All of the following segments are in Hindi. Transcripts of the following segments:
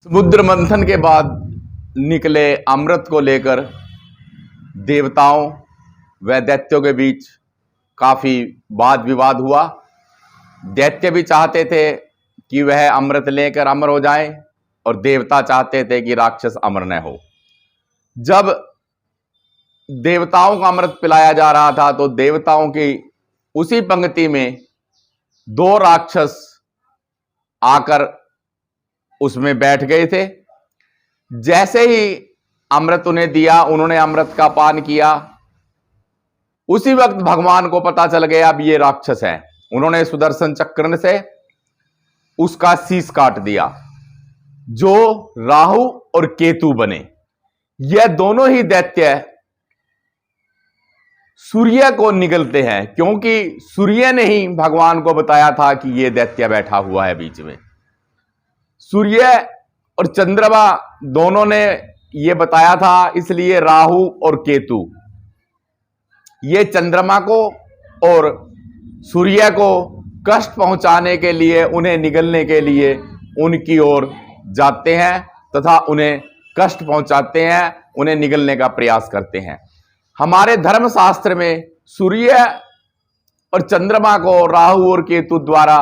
समुद्र मंथन के बाद निकले अमृत को लेकर देवताओं व दैत्यों के बीच काफी वाद विवाद हुआ। दैत्य भी चाहते थे कि वह अमृत लेकर अमर हो जाए और देवता चाहते थे कि राक्षस अमर न हो। जब देवताओं को अमृत पिलाया जा रहा था तो देवताओं की उसी पंक्ति में दो राक्षस आकर उसमें बैठ गए थे। जैसे ही अमृत उन्हें दिया, उन्होंने अमृत का पान किया। उसी वक्त भगवान को पता चल गया अब ये राक्षस है। उन्होंने सुदर्शन चक्र से उसका शीश काट दिया, जो राहु और केतु बने। यह दोनों ही दैत्य सूर्य को निगलते हैं, क्योंकि सूर्य ने ही भगवान को बताया था कि यह दैत्य बैठा हुआ है बीच में। सूर्य और चंद्रमा दोनों ने यह बताया था, इसलिए राहु और केतु ये चंद्रमा को और सूर्य को कष्ट पहुंचाने के लिए, उन्हें निगलने के लिए उनकी ओर जाते हैं तथा उन्हें कष्ट पहुंचाते हैं, उन्हें निगलने का प्रयास करते हैं। हमारे धर्मशास्त्र में सूर्य और चंद्रमा को राहु और केतु द्वारा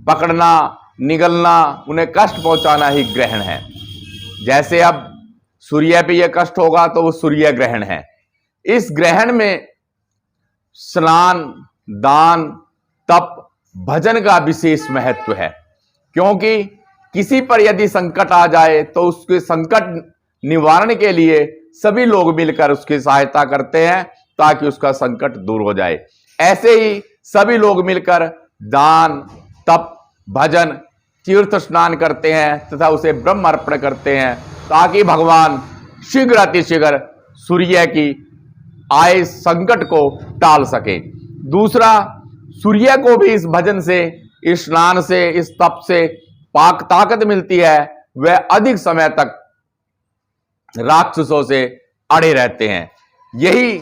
पकड़ना, निगलना, उन्हें कष्ट पहुंचाना ही ग्रहण है। जैसे अब सूर्य पे यह कष्ट होगा तो वो सूर्य ग्रहण है। इस ग्रहण में स्नान, दान, तप, भजन का विशेष महत्व है, क्योंकि किसी पर यदि संकट आ जाए तो उसके संकट निवारण के लिए सभी लोग मिलकर उसकी सहायता करते हैं ताकि उसका संकट दूर हो जाए। ऐसे ही सभी लोग मिलकर दान, तप, भजन, तीर्थ स्नान करते हैं तथा उसे ब्रह्म अर्पण करते हैं ताकि भगवान शीघ्र अतिशीघ्र सूर्य की आए संकट को टाल सके। दूसरा, सूर्य को भी इस भजन से, इस स्नान से, इस तप से पाक ताकत मिलती है। वह अधिक समय तक राक्षसों से अड़े रहते हैं। यही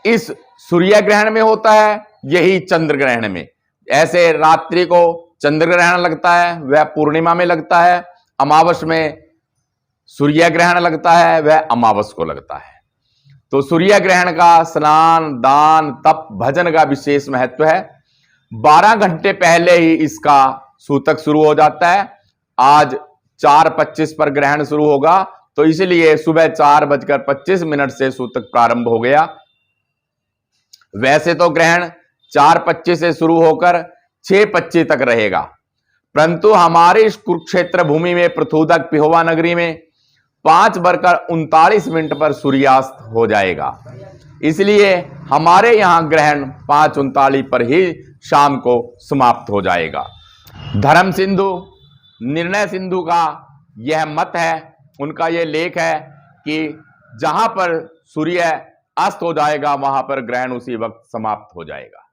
इस सूर्य ग्रहण में होता है, यही चंद्र ग्रहण में। ऐसे रात्रि को चंद्र ग्रहण लगता है, वह पूर्णिमा में लगता है। अमावस में सूर्य ग्रहण लगता है, वह अमावस को लगता है। तो सूर्य ग्रहण का स्नान, दान, तप, भजन का विशेष महत्व है। 12 घंटे पहले ही इसका सूतक शुरू हो जाता है। आज 4:25 पर ग्रहण शुरू होगा, तो इसलिए सुबह 4:25 से सूतक प्रारंभ हो गया। वैसे तो ग्रहण 4:25 से शुरू होकर 6:25 तक रहेगा, परंतु हमारे इस कुरुक्षेत्र भूमि में पृथुदक पिहोवा नगरी में 5:39 पर सूर्यास्त हो जाएगा। इसलिए हमारे यहां ग्रहण 5:39 पर ही शाम को समाप्त हो जाएगा। धर्म सिंधु, निर्णय सिंधु का यह मत है, उनका यह लेख है कि जहां पर सूर्य अस्त हो जाएगा वहां पर ग्रहण उसी वक्त समाप्त हो जाएगा।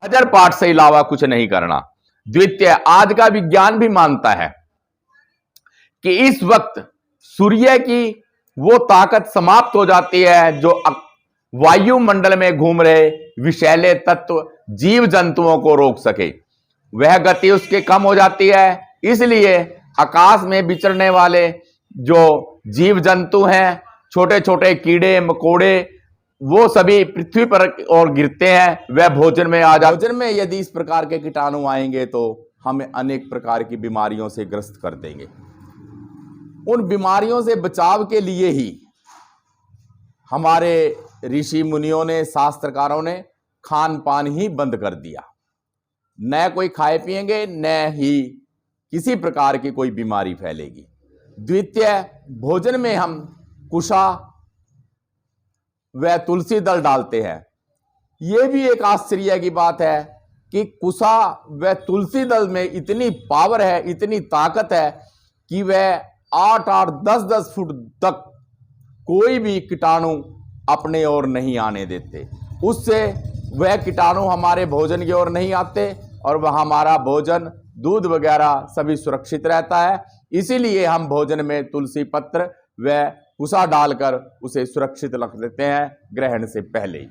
अजर पाठ से अलावा कुछ नहीं करना। द्वितीय, आज का विज्ञान भी मानता है कि इस वक्त सूर्य की वो ताकत समाप्त हो जाती है जो वायुमंडल में घूम रहे विषैले तत्व, जीव जंतुओं को रोक सके। वह गति उसके कम हो जाती है। इसलिए आकाश में विचरने वाले जो जीव जंतु हैं, छोटे छोटे कीड़े मकोड़े, वो सभी पृथ्वी पर और गिरते हैं, वह भोजन में आ जाते। भोजन में यदि इस प्रकार के कीटाणु आएंगे तो हमें अनेक प्रकार की बीमारियों से ग्रस्त कर देंगे। उन बीमारियों से बचाव के लिए ही हमारे ऋषि मुनियों ने, शास्त्रकारों ने खान पान ही बंद कर दिया। न कोई खाए पिएंगे, न ही किसी प्रकार की कोई बीमारी फैलेगी। द्वितीय, भोजन में हम कुशा वह तुलसी दल डालते हैं। यह भी एक आश्चर्य की बात है कि कुशा व तुलसी दल में इतनी पावर है, इतनी ताकत है कि वह 8-8, 10-10 फुट तक कोई भी कीटाणु अपने ओर नहीं आने देते। उससे वह कीटाणु हमारे भोजन की ओर नहीं आते और वह हमारा भोजन, दूध वगैरह सभी सुरक्षित रहता है। इसीलिए हम भोजन में तुलसी पत्र व कुशा डालकर उसे सुरक्षित रख देते हैं ग्रहण से पहले ही।